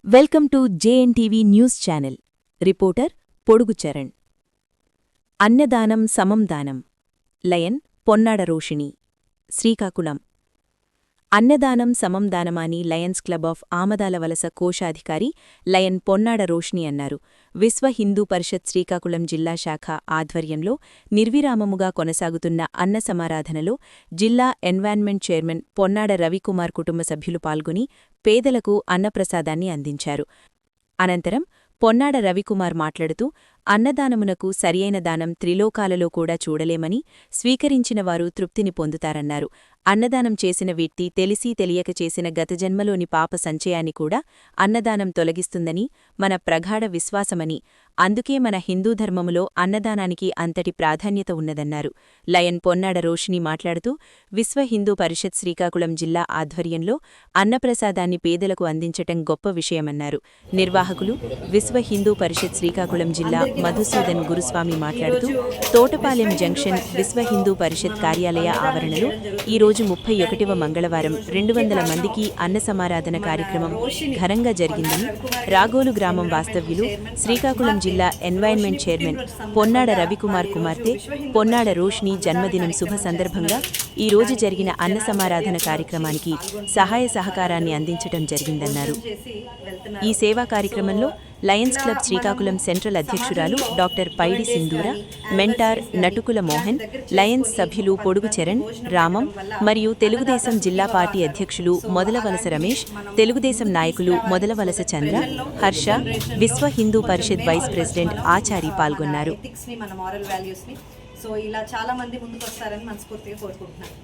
Welcome to జేఎన్టీవీ news channel. Reporter పొడుగు చరణ్. అన్నదానం సమం దానం. లయన్ పొన్నాడ రోషిణి, శ్రీకాకుళం. అన్నదానం సమం దానమాని లయన్స్ క్లబ్ ఆఫ్ ఆమదాలవలస కోశాధికారి లయన్ పొన్నాడ రోషిణి అన్నారు. విశ్వ హిందూ పరిషత్ శ్రీకాకుళం జిల్లా శాఖ ఆధ్వర్యంలో నిర్విరామముగా కొనసాగుతున్న అన్న సమారాధనలో జిల్లా ఎన్వైర్న్మెంట్ చైర్మన్ పొన్నాడ రవికుమార్ కుటుంబ సభ్యులు పాల్గొని పేదలకు అన్నప్రసాదాన్ని అందించారు. అనంతరం పొన్నాడ రవికుమార్ మాట్లాడుతూ, అన్నదానమునకు సరియైన దానం త్రిలోకాలలో కూడా చూడలేమని, స్వీకరించిన వారు తృప్తిని పొందుతారన్నారు. అన్నదానం చేసిన వ్యక్తి తెలిసీ తెలియక చేసిన గత జన్మలోని పాప సంచయాన్ని కూడా అన్నదానం తొలగిస్తుందని మన ప్రగాఢ విశ్వాసమని, అందుకే మన హిందూ ధర్మములో అన్నదానానికి అంతటి ప్రాధాన్యత ఉన్నదన్నారు. లయన్ పొన్నాడ రోషిణి మాట్లాడుతూ, విశ్వ హిందూ పరిషత్ శ్రీకాకుళం జిల్లా ఆధ్వర్యంలో అన్నప్రసాదాన్ని పేదలకు అందించటం గొప్ప విషయమన్నారు. నిర్వాహకులు విశ్వ హిందూ పరిషత్ శ్రీకాకుళం జిల్లా మధుసూదన్ గురుస్వామి మాట్లాడుతూ, తోటపాలెం జంక్షన్ విశ్వ హిందూ పరిషత్ కార్యాలయ ఆవరణలో ఈరోజు 31వ మంగళవారం 200 మందికి అన్న సమారాధన కార్యక్రమం ఘనంగా జరిగిందని, రాగోలు గ్రామం వాస్తవ్యులు శ్రీకాకుళం జిల్లా ఎన్వైర్న్మెంట్ చైర్మన్ పొన్నాడ రవికుమార్ కుమార్తె పొన్నాడ రోషిణి జన్మదినం శుభ సందర్భంగా ఈరోజు జరిగిన అన్న సమారాధన కార్యక్రమానికి సహాయ సహకారాన్ని అందించటం జరిగిందన్నారు. ఈ సేవా కార్యక్రమంలో లయన్స్ క్లబ్ శ్రీకాకుళం సెంట్రల్ అధ్యక్షురాలు డాక్టర్ పైడి సింధూర, మెంటార్ నటుకుల మోహన్, లయన్స్ సభ్యులు పొడుగు చరణ్, రామం మరియు తెలుగుదేశం జిల్లా పార్టీ అధ్యక్షులు మొదలవలస రమేష్, తెలుగుదేశం నాయకులు మొదలవలస చంద్ర, హర్ష, విశ్వ హిందూ పరిషత్ వైస్ ప్రెసిడెంట్ ఆచారి పాల్గొన్నారు. సో ఇలా చాలా మంది ముందుకు వస్తారని మనస్ఫూర్తిగా కోరుకుంటున్నాను.